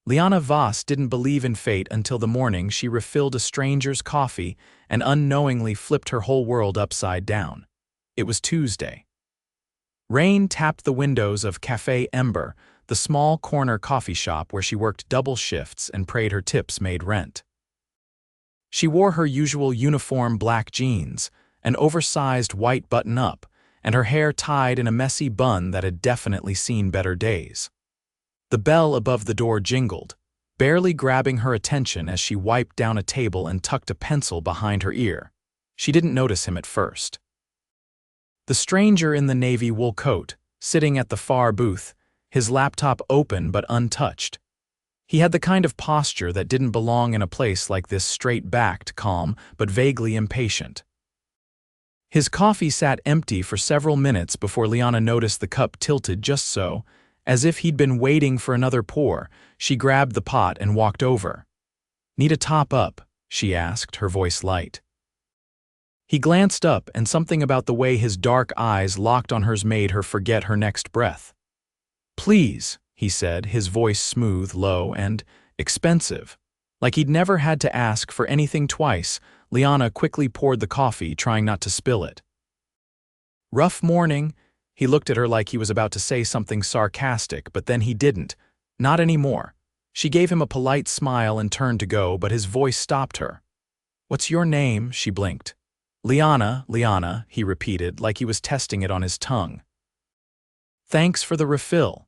Liana Voss didn't believe in fate until the morning she refilled a stranger's coffee and unknowingly flipped her whole world upside down. It was Tuesday. Rain tapped the windows of Café Ember, the small corner coffee shop where she worked double shifts and prayed her tips made rent. She wore her usual uniform black jeans, an oversized white button-up, and her hair tied in a messy bun that had definitely seen better days. The bell above the door jingled, barely grabbing her attention as she wiped down a table and tucked a pencil behind her ear. She didn't notice him at first. The stranger in the navy wool coat, sitting at the far booth, his laptop open but untouched. He had the kind of posture that didn't belong in a place like this, straight-backed, calm, but vaguely impatient. His coffee sat empty for several minutes before Liana noticed the cup tilted just so, as if he'd been waiting for another pour. She grabbed the pot and walked over. "Need a top-up?" she asked, her voice light. He glanced up, and something about the way his dark eyes locked on hers made her forget her next breath. "Please," he said, his voice smooth, low, and expensive. Like he'd never had to ask for anything twice, Liana quickly poured the coffee, trying not to spill it. "Rough morning." He looked at her like he was about to say something sarcastic, but then he didn't. Not anymore. She gave him a polite smile and turned to go, but his voice stopped her. "What's your name?" she blinked. "Liana, Liana," he repeated, like he was testing it on his tongue. "Thanks for the refill."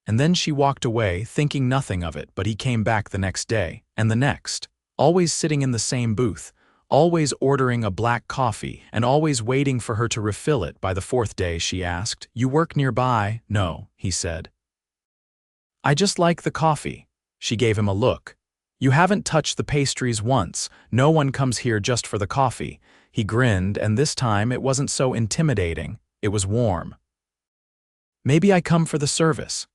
And then she walked away, thinking nothing of it, but he came back the next day, and the next, always sitting in the same booth, always ordering a black coffee, and always waiting for her to refill it. By the fourth day, she asked, "You work nearby?" "No," he said. "I just like the coffee." She gave him a look. "You haven't touched the pastries once. No one comes here just for the coffee." He grinned, and this time it wasn't so intimidating. It was warm. "Maybe I come for the service."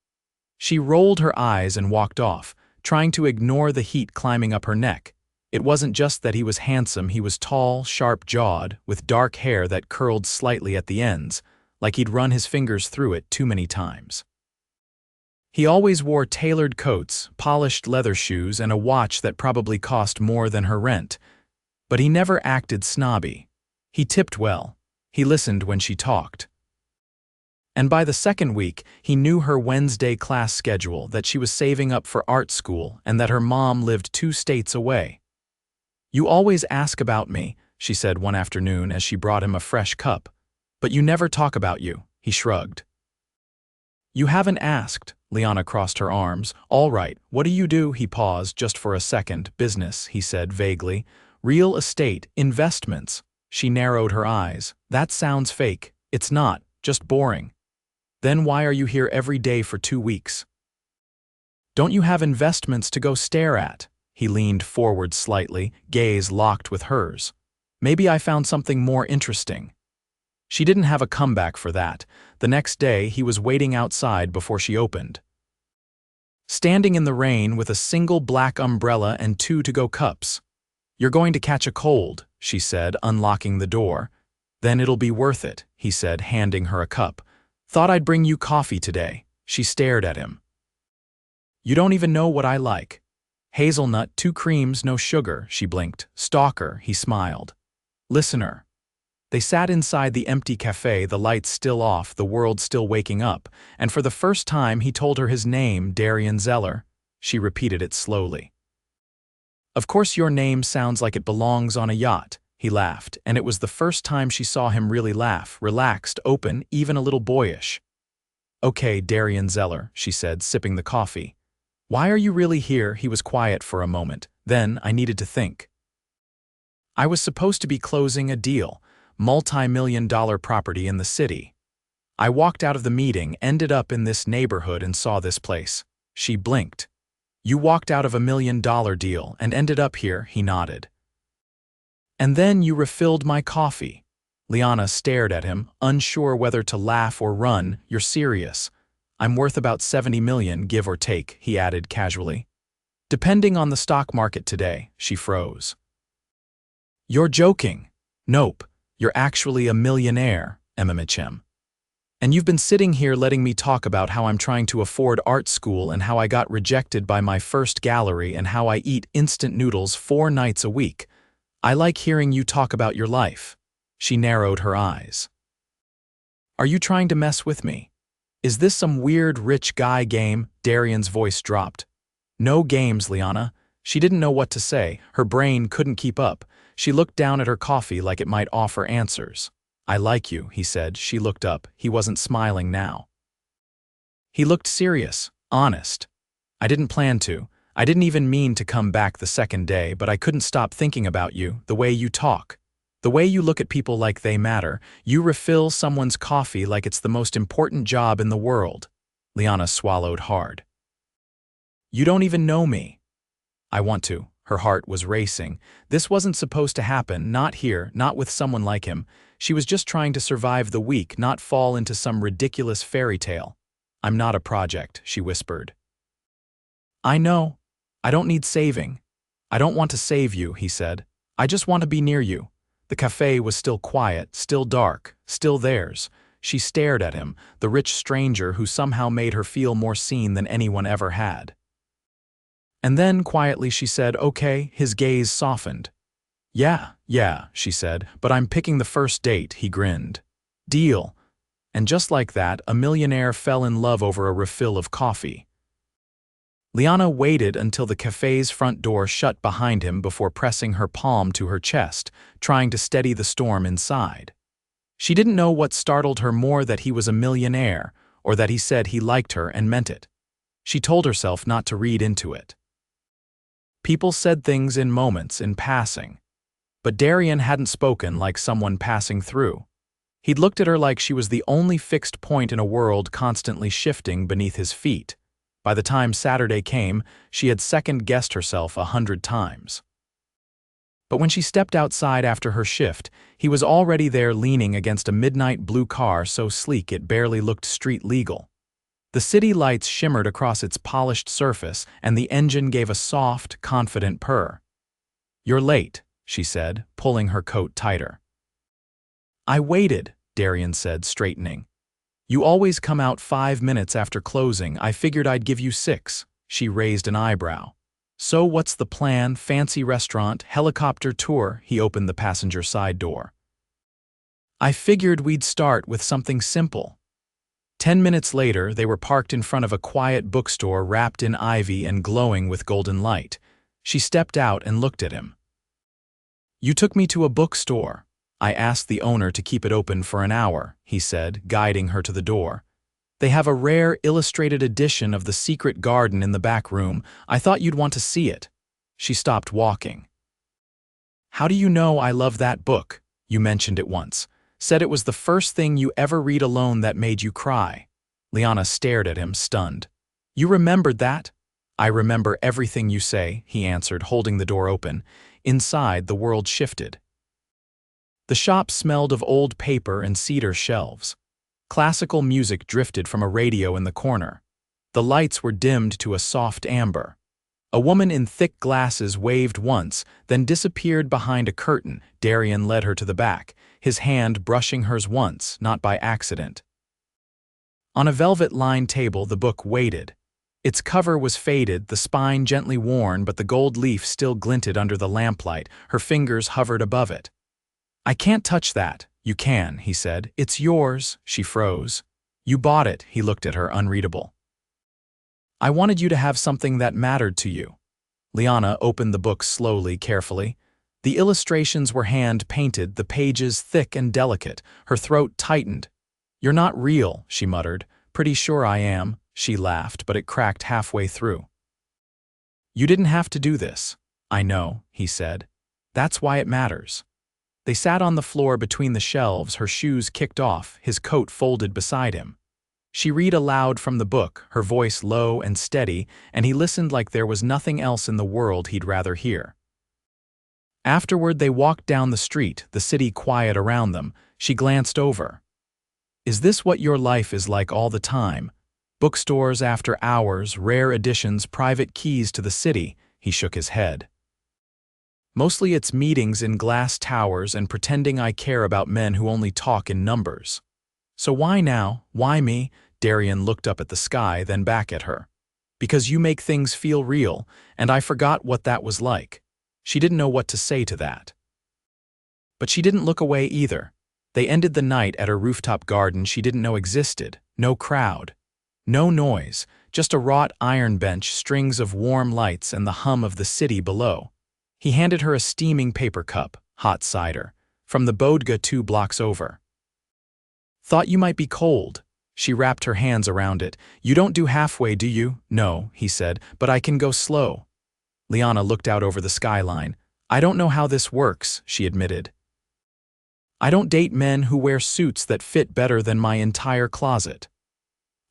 She rolled her eyes and walked off, trying to ignore the heat climbing up her neck. It wasn't just that he was handsome, he was tall, sharp-jawed, with dark hair that curled slightly at the ends, like he'd run his fingers through it too many times. He always wore tailored coats, polished leather shoes, and a watch that probably cost more than her rent. But he never acted snobby. He tipped well. He listened when she talked. And by the second week, he knew her Wednesday class schedule, that she was saving up for art school, and that her mom lived 2 states away. "You always ask about me," she said one afternoon as she brought him a fresh cup. "But you never talk about you," he shrugged. "You haven't asked." Liana crossed her arms. "All right, what do you do?" He paused just for a second. "Business," he said vaguely. "Real estate, investments." She narrowed her eyes. "That sounds fake." "It's not, just boring." "Then why are you here every day for 2 weeks? Don't you have investments to go stare at?" He leaned forward slightly, gaze locked with hers. "Maybe I found something more interesting." She didn't have a comeback for that. The next day, he was waiting outside before she opened. Standing in the rain with a single black umbrella and 2 to-go cups. "You're going to catch a cold," she said, unlocking the door. "Then it'll be worth it," he said, handing her a cup. "Thought I'd bring you coffee today." She stared at him. "You don't even know what I like." "Hazelnut, 2 creams, no sugar," she blinked. "Stalker," he smiled. "Listener." They sat inside the empty cafe, the lights still off, the world still waking up, and for the first time he told her his name, Darian Zeller. She repeated it slowly. "Of course your name sounds like it belongs on a yacht," he laughed, and it was the first time she saw him really laugh, relaxed, open, even a little boyish. "Okay, Darian Zeller," she said, sipping the coffee. "Why are you really here?" He was quiet for a moment. Then I needed to think. "I was supposed to be closing a deal, multi-million-dollar property in the city. I walked out of the meeting, ended up in this neighborhood and saw this place." She blinked. "You walked out of a $1 million deal and ended up here," he nodded. "And then you refilled my coffee." Liana stared at him, unsure whether to laugh or run. "You're serious?" "I'm worth about 70 million, give or take," he added casually. "Depending on the stock market today." She froze. "You're joking." "Nope, you're actually a millionaire, Emma. And you've been sitting here letting me talk about how I'm trying to afford art school and how I got rejected by my first gallery and how I eat instant noodles 4 nights a week. I like hearing you talk about your life." She narrowed her eyes. "Are you trying to mess with me? Is this some weird rich guy game?" Darian's voice dropped. "No games, Liana." She didn't know what to say. Her brain couldn't keep up. She looked down at her coffee like it might offer answers. "I like you," he said. She looked up. He wasn't smiling now. He looked serious, honest. "I didn't plan to. I didn't even mean to come back the second day, but I couldn't stop thinking about you, the way you talk. The way you look at people like they matter. You refill someone's coffee like it's the most important job in the world." Liana swallowed hard. "You don't even know me." "I want to." Her heart was racing. This wasn't supposed to happen, not here, not with someone like him. She was just trying to survive the week, not fall into some ridiculous fairy tale. "I'm not a project," she whispered. "I know. I don't need saving." "I don't want to save you," he said. "I just want to be near you." The cafe was still quiet, still dark, still theirs. She stared at him, the rich stranger who somehow made her feel more seen than anyone ever had. And then, quietly, she said, "Okay." His gaze softened. Yeah, she said, "but I'm picking the first date," he grinned. "Deal." And just like that, a millionaire fell in love over a refill of coffee. Liana waited until the cafe's front door shut behind him before pressing her palm to her chest, trying to steady the storm inside. She didn't know what startled her more, that he was a millionaire, or that he said he liked her and meant it. She told herself not to read into it. People said things in moments, in passing. But Darian hadn't spoken like someone passing through. He'd looked at her like she was the only fixed point in a world constantly shifting beneath his feet. By the time Saturday came, she had second-guessed herself 100 times. But when she stepped outside after her shift, he was already there, leaning against a midnight blue car so sleek it barely looked street legal. The city lights shimmered across its polished surface, and the engine gave a soft, confident purr. "You're late," she said, pulling her coat tighter. "I waited," Darian said, straightening. "You always come out 5 minutes after closing. I figured I'd give you 6. She raised an eyebrow. "So what's the plan? Fancy restaurant, helicopter tour?" He opened the passenger side door. "I figured we'd start with something simple." 10 minutes later, they were parked in front of a quiet bookstore wrapped in ivy and glowing with golden light. She stepped out and looked at him. "You took me to a bookstore." "I asked the owner to keep it open for an hour," he said, guiding her to the door. "They have a rare illustrated edition of The Secret Garden in the back room. I thought you'd want to see it." She stopped walking. "How do you know I love that book? You mentioned it once. Said it was the first thing you ever read alone that made you cry." Liana stared at him, stunned. "You remembered that?" "I remember everything you say," he answered, holding the door open. Inside, the world shifted. The shop smelled of old paper and cedar shelves. Classical music drifted from a radio in the corner. The lights were dimmed to a soft amber. A woman in thick glasses waved once, then disappeared behind a curtain. Darian led her to the back, his hand brushing hers once, not by accident. On a velvet-lined table, the book waited. Its cover was faded, the spine gently worn, but the gold leaf still glinted under the lamplight. Her fingers hovered above it. "I can't touch that." "You can," he said. "It's yours." She froze. "You bought it." He looked at her, unreadable. "I wanted you to have something that mattered to you." Liana opened the book slowly, carefully. The illustrations were hand-painted, the pages thick and delicate. Her throat tightened. "You're not real," she muttered. "Pretty sure I am." She laughed, but it cracked halfway through. "You didn't have to do this." "I know," he said. "That's why it matters." They sat on the floor between the shelves, her shoes kicked off, his coat folded beside him. She read aloud from the book, her voice low and steady, and he listened like there was nothing else in the world he'd rather hear. Afterward, they walked down the street, the city quiet around them. She glanced over. "Is this what your life is like all the time? Bookstores after hours, rare editions, private keys to the city?" He shook his head. "Mostly it's meetings in glass towers and pretending I care about men who only talk in numbers." So why now? Why me? Darian looked up at the sky, then back at her. Because you make things feel real, and I forgot what that was like. She didn't know what to say to that. But she didn't look away either. They ended the night at her rooftop garden she didn't know existed. No crowd. No noise, just a wrought iron bench, strings of warm lights, and the hum of the city below. He handed her a steaming paper cup, hot cider, from the bodega 2 blocks over. Thought you might be cold. She wrapped her hands around it. You don't do halfway, do you? No, he said, but I can go slow. Liana looked out over the skyline. I don't know how this works, she admitted. I don't date men who wear suits that fit better than my entire closet.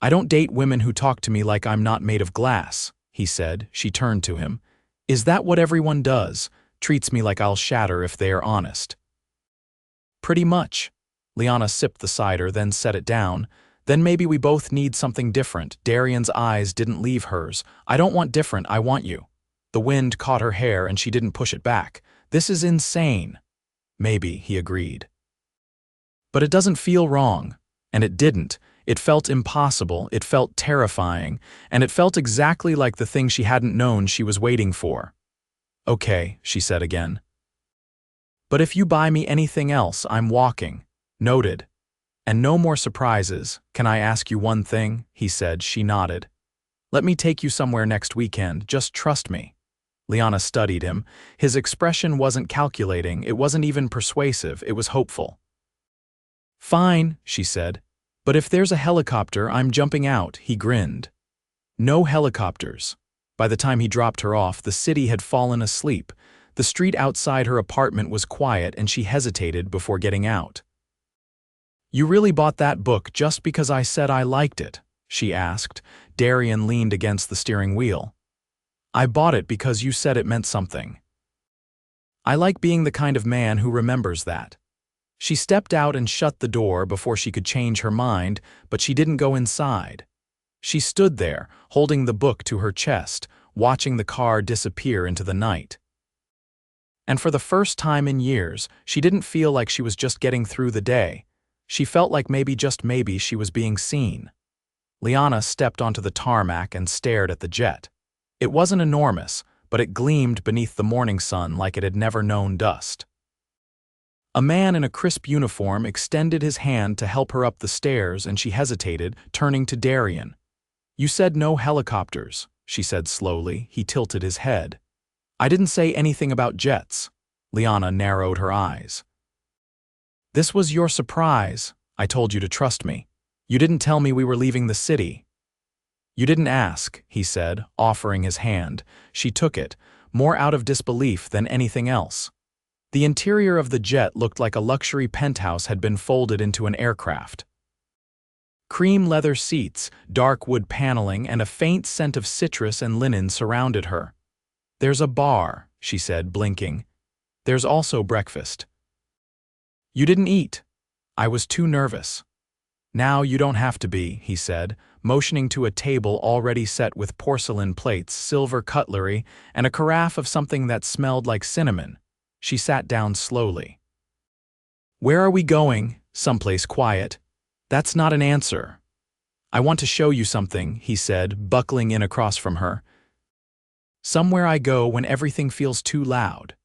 I don't date women who talk to me like I'm not made of glass, he said. She turned to him. Is that what everyone does? Treats me like I'll shatter if they are honest. Pretty much. Liana sipped the cider, then set it down. Then maybe we both need something different. Darian's eyes didn't leave hers. I don't want different, I want you. The wind caught her hair and she didn't push it back. This is insane. Maybe, he agreed. But it doesn't feel wrong. And it didn't. It felt impossible, it felt terrifying, and it felt exactly like the thing she hadn't known she was waiting for. Okay, she said again. But if you buy me anything else, I'm walking. Noted. And no more surprises. Can I ask you one thing? He said. She nodded. Let me take you somewhere next weekend. Just trust me. Liana studied him. His expression wasn't calculating. It wasn't even persuasive. It was hopeful. Fine, she said. But if there's a helicopter, I'm jumping out, he grinned. No helicopters. By the time he dropped her off, the city had fallen asleep. The street outside her apartment was quiet and she hesitated before getting out. You really bought that book just because I said I liked it? She asked. Darian leaned against the steering wheel. I bought it because you said it meant something. I like being the kind of man who remembers that. She stepped out and shut the door before she could change her mind, but she didn't go inside. She stood there, holding the book to her chest, watching the car disappear into the night. And for the first time in years, she didn't feel like she was just getting through the day. She felt like maybe, just maybe, she was being seen. Liana stepped onto the tarmac and stared at the jet. It wasn't enormous, but it gleamed beneath the morning sun like it had never known dust. A man in a crisp uniform extended his hand to help her up the stairs, and she hesitated, turning to Darian. You said no helicopters, she said slowly. He tilted his head. I didn't say anything about jets. Liana narrowed her eyes. This was your surprise. I told you to trust me. You didn't tell me we were leaving the city. You didn't ask, he said, offering his hand. She took it, more out of disbelief than anything else. The interior of the jet looked like a luxury penthouse had been folded into an aircraft. Cream leather seats, dark wood paneling, and a faint scent of citrus and linen surrounded her. There's a bar, she said, blinking. There's also breakfast. You didn't eat. I was too nervous. Now you don't have to be, he said, motioning to a table already set with porcelain plates, silver cutlery, and a carafe of something that smelled like cinnamon. She sat down slowly. Where are we going? Someplace quiet. That's not an answer. I want to show you something, he said, buckling in across from her. Somewhere I go when everything feels too loud.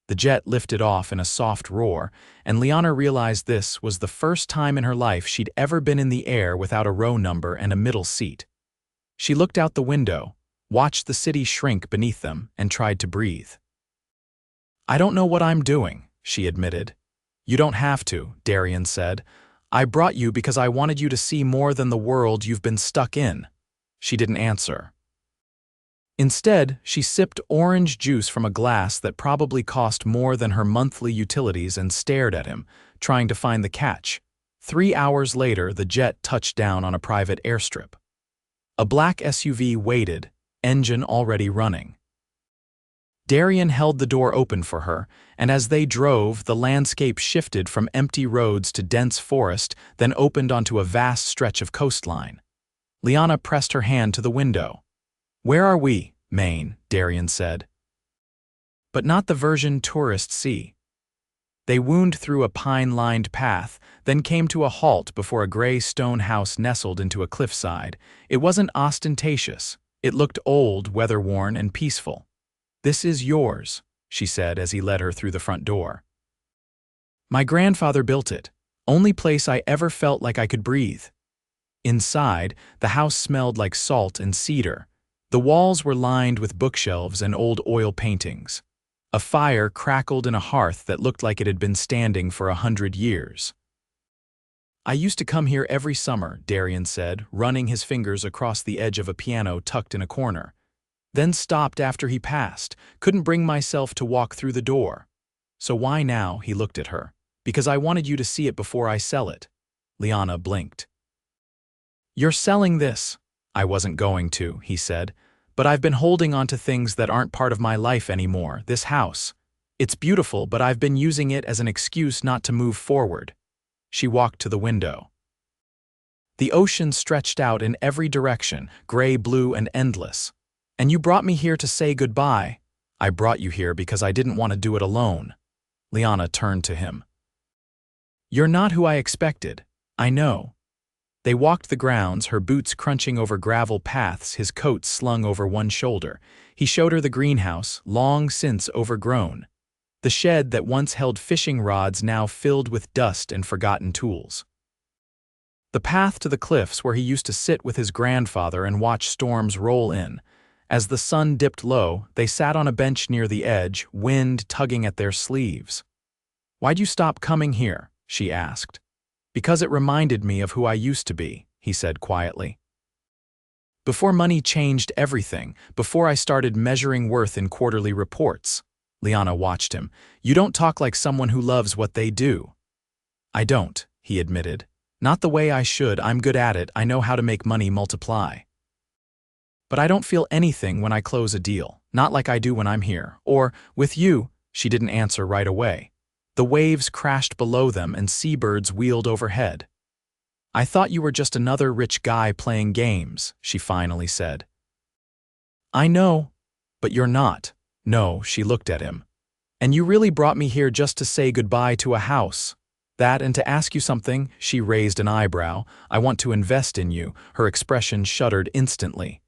The jet lifted off in a soft roar, and Liana realized this was the first time in her life she'd ever been in the air without a row number and a middle seat. She looked out the window, watched the city shrink beneath them, and tried to breathe. I don't know what I'm doing, she admitted. You don't have to, Darian said. I brought you because I wanted you to see more than the world you've been stuck in. She didn't answer. Instead, she sipped orange juice from a glass that probably cost more than her monthly utilities and stared at him, trying to find the catch. 3 hours later, the jet touched down on a private airstrip. A black SUV waited, engine already running. Darian held the door open for her, and as they drove, the landscape shifted from empty roads to dense forest, then opened onto a vast stretch of coastline. Liana pressed her hand to the window. Where are we? Maine, Darian said. But not the version tourists see. They wound through a pine-lined path, then came to a halt before a gray stone house nestled into a cliffside. It wasn't ostentatious. It looked old, weather-worn, and peaceful. "This is yours," she said as he led her through the front door. "My grandfather built it. Only place I ever felt like I could breathe." Inside, the house smelled like salt and cedar. The walls were lined with bookshelves and old oil paintings. A fire crackled in a hearth that looked like it had been standing for 100 years. "I used to come here every summer," Darian said, running his fingers across the edge of a piano tucked in a corner. "Then stopped after he passed, couldn't bring myself to walk through the door." "So why now?" He looked at her. "Because I wanted you to see it before I sell it." Liana blinked. "You're selling this?" "I wasn't going to," he said. "But I've been holding on to things that aren't part of my life anymore, this house. It's beautiful, but I've been using it as an excuse not to move forward." She walked to the window. The ocean stretched out in every direction, gray, blue, and endless. "And you brought me here to say goodbye." "I brought you here because I didn't want to do it alone." Liana turned to him. "You're not who I expected. I know." They walked the grounds, her boots crunching over gravel paths, his coat slung over one shoulder. He showed her the greenhouse, long since overgrown. The shed that once held fishing rods now filled with dust and forgotten tools. The path to the cliffs where he used to sit with his grandfather and watch storms roll in. As the sun dipped low, they sat on a bench near the edge, wind tugging at their sleeves. "Why'd you stop coming here?" she asked. "Because it reminded me of who I used to be," he said quietly. "Before money changed everything, before I started measuring worth in quarterly reports." Liana watched him. "You don't talk like someone who loves what they do." "I don't," he admitted. "Not the way I should. I'm good at it. I know how to make money multiply. But I don't feel anything when I close a deal, not like I do when I'm here. Or, with you." She didn't answer right away. The waves crashed below them and seabirds wheeled overhead. "I thought you were just another rich guy playing games," she finally said. "I know, but you're not." "No," she looked at him. "And you really brought me here just to say goodbye to a house. That and to ask you something." She raised an eyebrow. "I want to invest in you." Her expression shuddered instantly.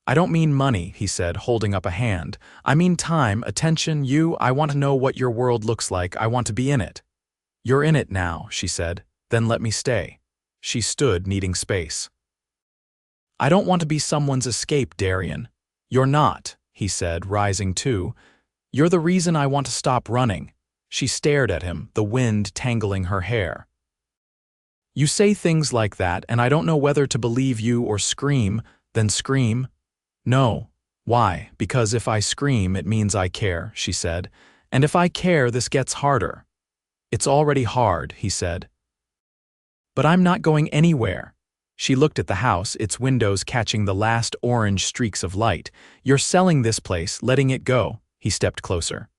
I don't mean money," he said, holding up a hand. "I mean time, attention, I want to know what your world looks like. I want to be in it." "You're in it now," she said. "Then let me stay." She stood, needing space. "I don't want to be someone's escape, Darian." "You're not," he said, rising too. "You're the reason I want to stop running." She stared at him, the wind tangling her hair. "You say things like that, and I don't know whether to believe you or scream." "Then scream." "No." "Why?" "Because if I scream, it means I care," she said. "And if I care, this gets harder." "It's already hard," he said. "But I'm not going anywhere." She looked at the house, its windows catching the last orange streaks of light. "You're selling this place, letting it go." He stepped closer.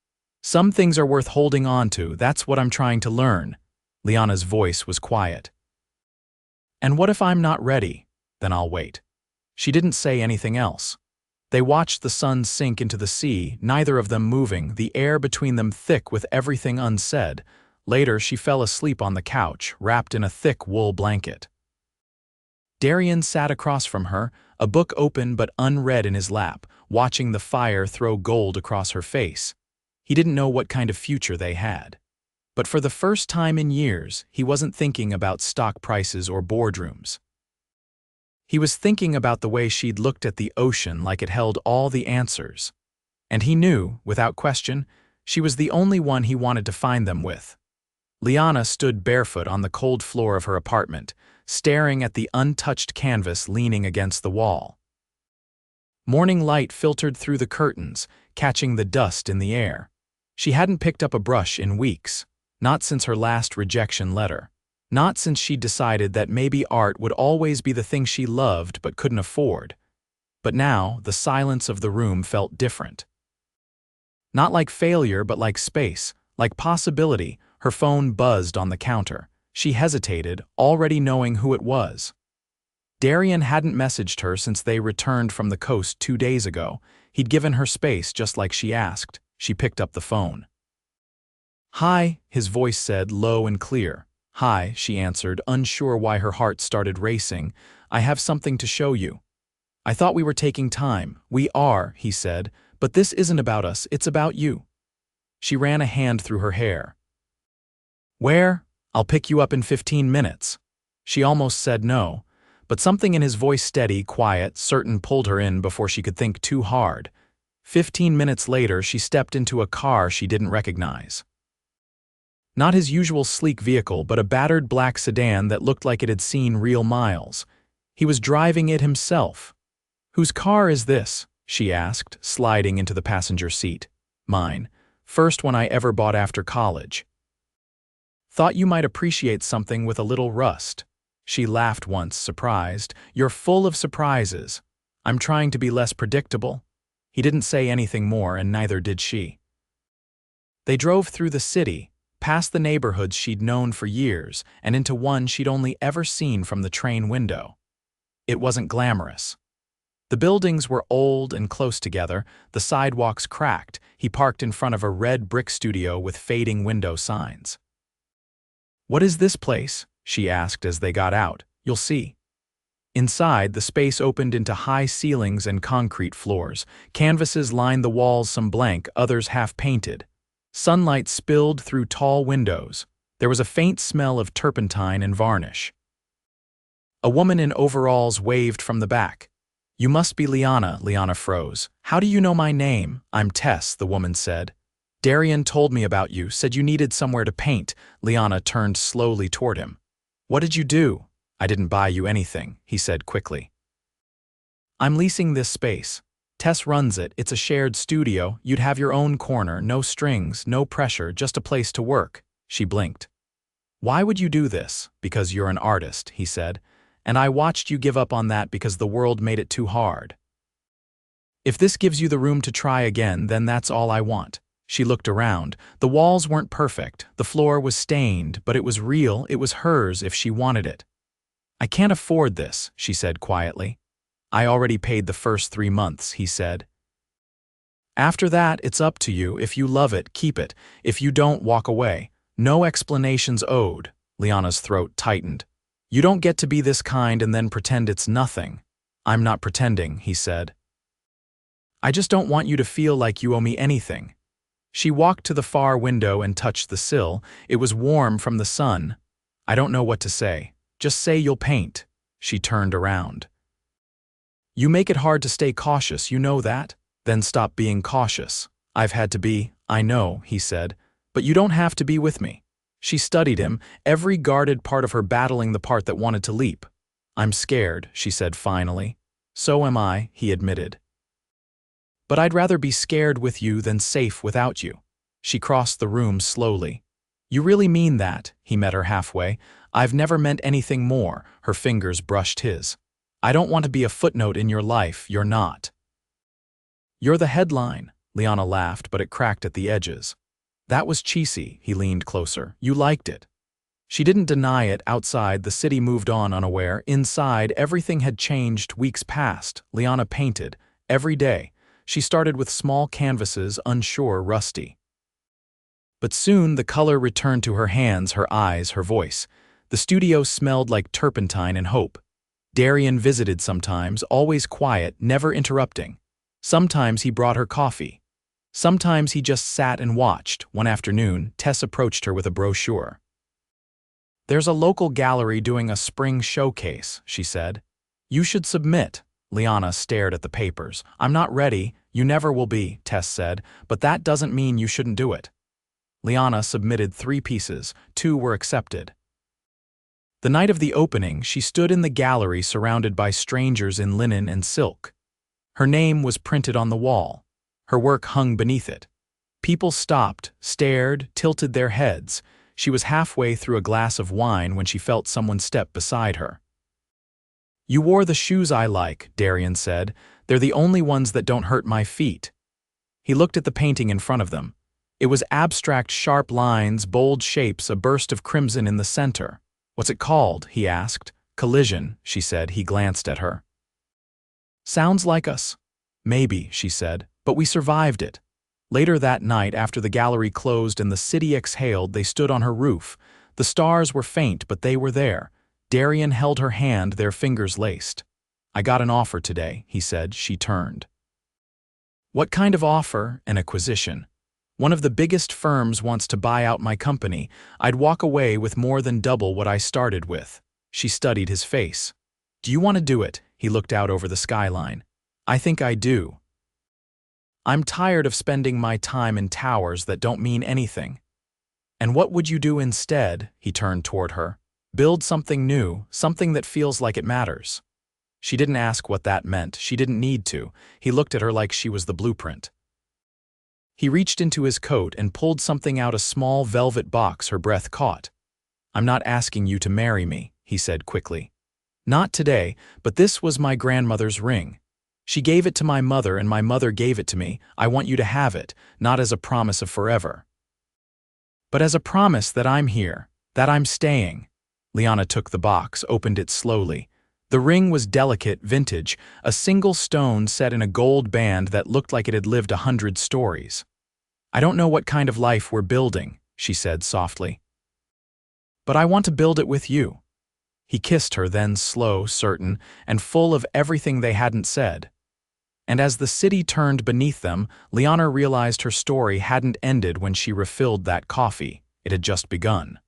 "Some things are worth holding on to. That's what I'm trying to learn." Liana's voice was quiet. "And what if I'm not ready?" "Then I'll wait." She didn't say anything else. They watched the sun sink into the sea, neither of them moving, the air between them thick with everything unsaid. Later, she fell asleep on the couch, wrapped in a thick wool blanket. Darian sat across from her, a book open but unread in his lap, watching the fire throw gold across her face. He didn't know what kind of future they had. But for the first time in years, he wasn't thinking about stock prices or boardrooms. He was thinking about the way she'd looked at the ocean like it held all the answers. And he knew, without question, she was the only one he wanted to find them with. Liana stood barefoot on the cold floor of her apartment, staring at the untouched canvas leaning against the wall. Morning light filtered through the curtains, catching the dust in the air. She hadn't picked up a brush in weeks, not since her last rejection letter. Not since she'd decided that maybe art would always be the thing she loved but couldn't afford. But now, the silence of the room felt different. Not like failure, but like space, like possibility. Her phone buzzed on the counter. She hesitated, already knowing who it was. Darian hadn't messaged her since they returned from the coast 2 days ago. He'd given her space just like she asked. She picked up the phone. Hi, his voice said, low and clear. Hi, she answered, unsure why her heart started racing. I have something to show you. I thought we were taking time. We are, he said, but this isn't about us, it's about you. She ran a hand through her hair. Where? I'll pick you up in 15 minutes. She almost said no, but something in his voice, steady, quiet, certain, pulled her in before she could think too hard. 15 minutes later, she stepped into a car she didn't recognize. Not his usual sleek vehicle, but a battered black sedan that looked like it had seen real miles. He was driving it himself. Whose car is this? She asked, sliding into the passenger seat. Mine. First one I ever bought after college. Thought you might appreciate something with a little rust. She laughed once, surprised. You're full of surprises. I'm trying to be less predictable. He didn't say anything more, and neither did she. They drove through the city, past the neighborhoods she'd known for years, and into one she'd only ever seen from the train window. It wasn't glamorous. The buildings were old and close together, the sidewalks cracked. He parked in front of a red brick studio with fading window signs. What is this place? She asked as they got out. You'll see. Inside, the space opened into high ceilings and concrete floors. Canvases lined the walls, some blank, others half-painted. Sunlight spilled through tall windows. There was a faint smell of turpentine and varnish. A woman in overalls waved from the back. You must be Liana, Liana froze. How do you know my name? I'm Tess, the woman said. Darian told me about you, said you needed somewhere to paint. Liana turned slowly toward him. What did you do? I didn't buy you anything, he said quickly. I'm leasing this space. Tess runs it, it's a shared studio, you'd have your own corner, no strings, no pressure, just a place to work. She blinked. Why would you do this? Because you're an artist, he said. And I watched you give up on that because the world made it too hard. If this gives you the room to try again, then that's all I want. She looked around. The walls weren't perfect, the floor was stained, but it was real, it was hers if she wanted it. I can't afford this, she said quietly. I already paid the first 3 months, he said. After that, it's up to you. If you love it, keep it. If you don't, walk away. No explanations owed. Liana's throat tightened. You don't get to be this kind and then pretend it's nothing. I'm not pretending, he said. I just don't want you to feel like you owe me anything. She walked to the far window and touched the sill. It was warm from the sun. I don't know what to say. Just say you'll paint. She turned around. You make it hard to stay cautious, you know that? Then stop being cautious. I've had to be, I know, he said, but you don't have to be with me. She studied him, every guarded part of her battling the part that wanted to leap. I'm scared, she said finally. So am I, he admitted. But I'd rather be scared with you than safe without you. She crossed the room slowly. You really mean that? He met her halfway. I've never meant anything more. Her fingers brushed his. I don't want to be a footnote in your life, you're not. You're the headline. Liana laughed, but it cracked at the edges. That was cheesy, he leaned closer. You liked it. She didn't deny it. Outside, the city moved on unaware. Inside, everything had changed weeks past. Liana painted. Every day. She started with small canvases, unsure, rusty. But soon the color returned to her hands, her eyes, her voice. The studio smelled like turpentine and hope. Darian visited sometimes, always quiet, never interrupting. Sometimes he brought her coffee. Sometimes he just sat and watched. One afternoon, Tess approached her with a brochure. There's a local gallery doing a spring showcase, she said. You should submit. Liana stared at the papers. I'm not ready. You never will be, Tess said, but that doesn't mean you shouldn't do it. Liana submitted 3 pieces. 2 were accepted. The night of the opening, she stood in the gallery surrounded by strangers in linen and silk. Her name was printed on the wall. Her work hung beneath it. People stopped, stared, tilted their heads. She was halfway through a glass of wine when she felt someone step beside her. You wore the shoes I like, Darian said. They're the only ones that don't hurt my feet. He looked at the painting in front of them. It was abstract, sharp lines, bold shapes, a burst of crimson in the center. What's it called? He asked. Collision, she said. He glanced at her. Sounds like us. Maybe, she said, but we survived it. Later that night, after the gallery closed and the city exhaled, they stood on her roof. The stars were faint, but they were there. Darian held her hand, their fingers laced. "I got an offer today," he said. She turned. "What kind of offer?" "An acquisition. One of the biggest firms wants to buy out my company. I'd walk away with more than double what I started with." She studied his face. "Do you want to do it?" He looked out over the skyline. "I think I do. I'm tired of spending my time in towers that don't mean anything." "And what would you do instead?" He turned toward her. "Build something new, something that feels like it matters." She didn't ask what that meant. She didn't need to. He looked at her like she was the blueprint. He reached into his coat and pulled something out, a small velvet box. Her breath caught. "I'm not asking you to marry me," he said quickly. "Not today, but this was my grandmother's ring. She gave it to my mother and my mother gave it to me. I want you to have it, not as a promise of forever, but as a promise that I'm here, that I'm staying." Liana took the box, opened it slowly. The ring was delicate, vintage, a single stone set in a gold band that looked like it had lived 100 stories. "I don't know what kind of life we're building," she said softly, "but I want to build it with you." He kissed her, then slow, certain, and full of everything they hadn't said. And as the city turned beneath them, Liana realized her story hadn't ended when she refilled that coffee. It had just begun.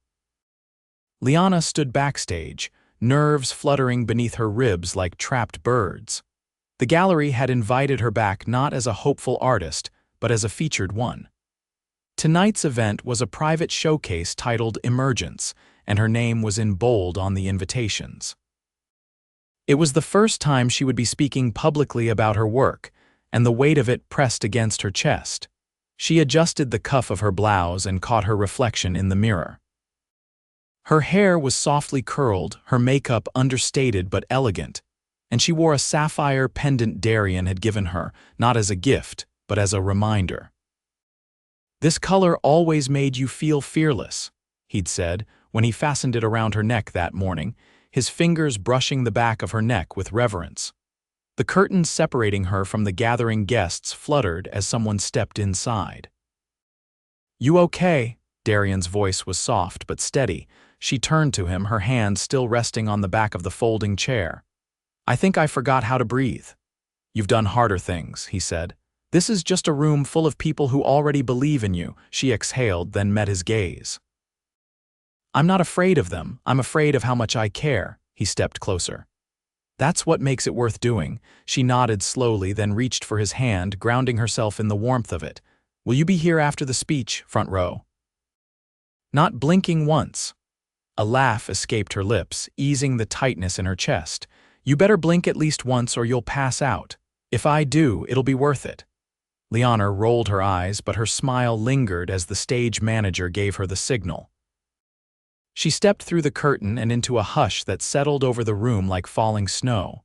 Liana stood backstage, nerves fluttering beneath her ribs like trapped birds. The gallery had invited her back not as a hopeful artist, but as a featured one. Tonight's event was a private showcase titled Emergence, and her name was in bold on the invitations. It was the first time she would be speaking publicly about her work, and the weight of it pressed against her chest. She adjusted the cuff of her blouse and caught her reflection in the mirror. Her hair was softly curled, her makeup understated but elegant, and she wore a sapphire pendant Darian had given her, not as a gift, but as a reminder. "This color always made you feel fearless," he'd said, when he fastened it around her neck that morning, his fingers brushing the back of her neck with reverence. The curtains separating her from the gathering guests fluttered as someone stepped inside. "You okay?" Darian's voice was soft but steady. She turned to him, her hand still resting on the back of the folding chair. "I think I forgot how to breathe." "You've done harder things," he said. "This is just a room full of people who already believe in you." She exhaled, then met his gaze. "I'm not afraid of them. I'm afraid of how much I care." He stepped closer. "That's what makes it worth doing." She nodded slowly, then reached for his hand, grounding herself in the warmth of it. "Will you be here after the speech, front row?" Not blinking once. A laugh escaped her lips, easing the tightness in her chest. "You better blink at least once or you'll pass out. If I do, it'll be worth it." Liana rolled her eyes, but her smile lingered as the stage manager gave her the signal. She stepped through the curtain and into a hush that settled over the room like falling snow.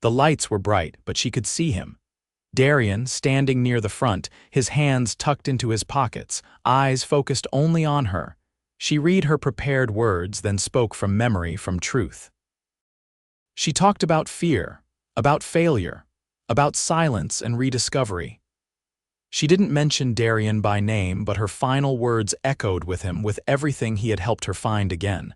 The lights were bright, but she could see him. Darian, standing near the front, his hands tucked into his pockets, eyes focused only on her. She read her prepared words, then spoke from memory, from truth. She talked about fear, about failure, about silence and rediscovery. She didn't mention Darian by name, but her final words echoed with him, with everything he had helped her find again.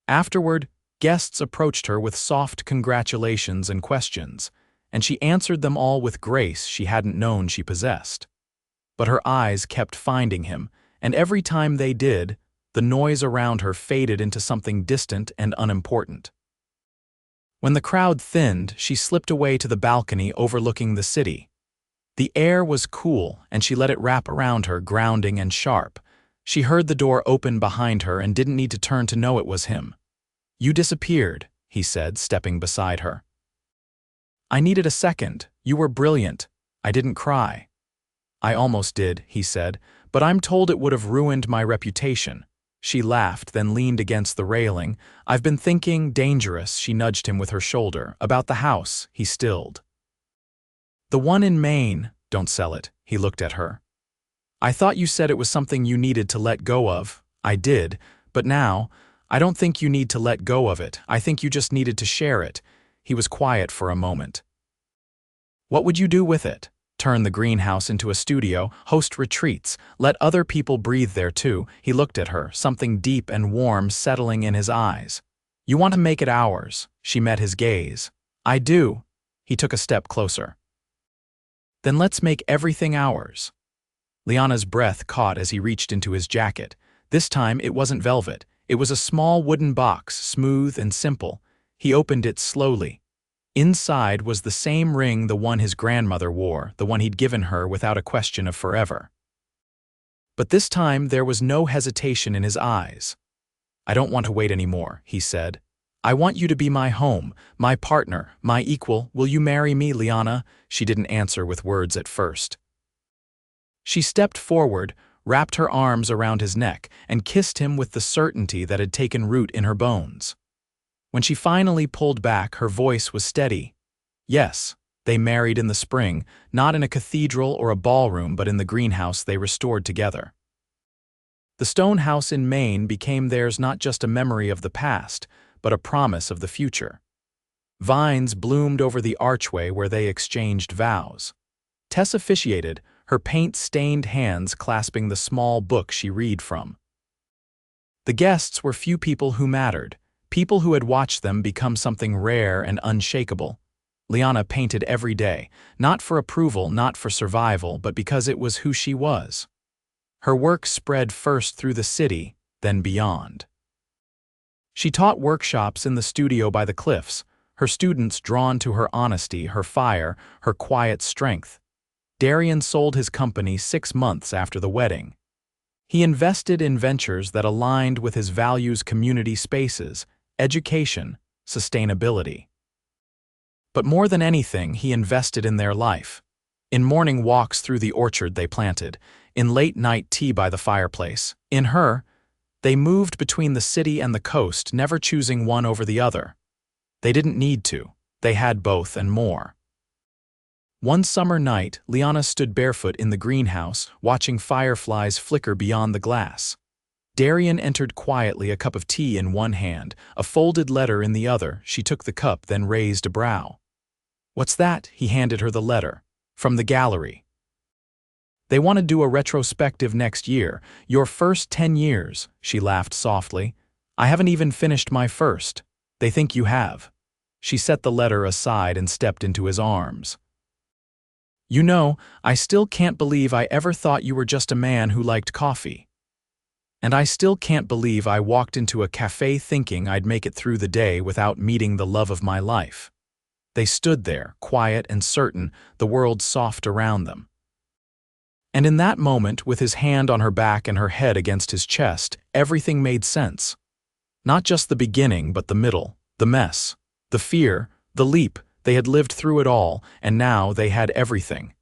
Afterward, guests approached her with soft congratulations and questions, and she answered them all with grace she hadn't known she possessed. But her eyes kept finding him, and every time they did, the noise around her faded into something distant and unimportant. When the crowd thinned, she slipped away to the balcony overlooking the city. The air was cool, and she let it wrap around her, grounding and sharp. She heard the door open behind her and didn't need to turn to know it was him. "You disappeared," he said, stepping beside her. "I needed a second. You were brilliant. I didn't cry." "I almost did," he said, "but I'm told it would have ruined my reputation." She laughed, then leaned against the railing. "I've been thinking." Dangerous, she nudged him with her shoulder. "About the house." He stilled. "The one in Maine." "Don't sell it." He looked at her. "I thought you said it was something you needed to let go of." "I did, but now, I don't think you need to let go of it. I think you just needed to share it." He was quiet for a moment. "What would you do with it?" turn the greenhouse into a studio, host retreats, let other people breathe there too. He looked at her, something deep and warm settling in his eyes. You want to make it ours? She met his gaze. I do. He took a step closer. Then let's make everything ours. Liana's breath caught as he reached into his jacket. This time it wasn't velvet. It was a small wooden box, smooth and simple. He opened it slowly. Inside was the same ring, the one his grandmother wore, the one he'd given her without a question of forever. But this time there was no hesitation in his eyes. I don't want to wait anymore, he said. I want you to be my home, my partner, my equal. Will you marry me, Liana? She didn't answer with words at first. She stepped forward, wrapped her arms around his neck, and kissed him with the certainty that had taken root in her bones. When she finally pulled back, her voice was steady. Yes, they married in the spring, not in a cathedral or a ballroom, but in the greenhouse they restored together. The stone house in Maine became theirs, not just a memory of the past, but a promise of the future. Vines bloomed over the archway where they exchanged vows. Tess officiated, her paint-stained hands clasping the small book she read from. The guests were few people who mattered, people who had watched them become something rare and unshakable. Liana painted every day, not for approval, not for survival, but because it was who she was. Her work spread first through the city, then beyond. She taught workshops in the studio by the cliffs, her students drawn to her honesty, her fire, her quiet strength. Darian sold his company 6 months after the wedding. He invested in ventures that aligned with his values: community spaces, education, sustainability. But more than anything, he invested in their life. In morning walks through the orchard they planted, in late-night tea by the fireplace. In her, they moved between the city and the coast, never choosing one over the other. They didn't need to. They had both and more. One summer night, Liana stood barefoot in the greenhouse, watching fireflies flicker beyond the glass. Darian entered quietly, a cup of tea in one hand, a folded letter in the other. She took the cup, then raised a brow. What's that? He handed her the letter. From the gallery. They want to do a retrospective next year. Your first 10 years, she laughed softly. I haven't even finished my first. They think you have. She set the letter aside and stepped into his arms. You know, I still can't believe I ever thought you were just a man who liked coffee. And I still can't believe I walked into a cafe thinking I'd make it through the day without meeting the love of my life. They stood there, quiet and certain, the world soft around them. And in that moment, with his hand on her back and her head against his chest, everything made sense. Not just the beginning, but the middle, the mess, the fear, the leap. They had lived through it all, and now they had everything.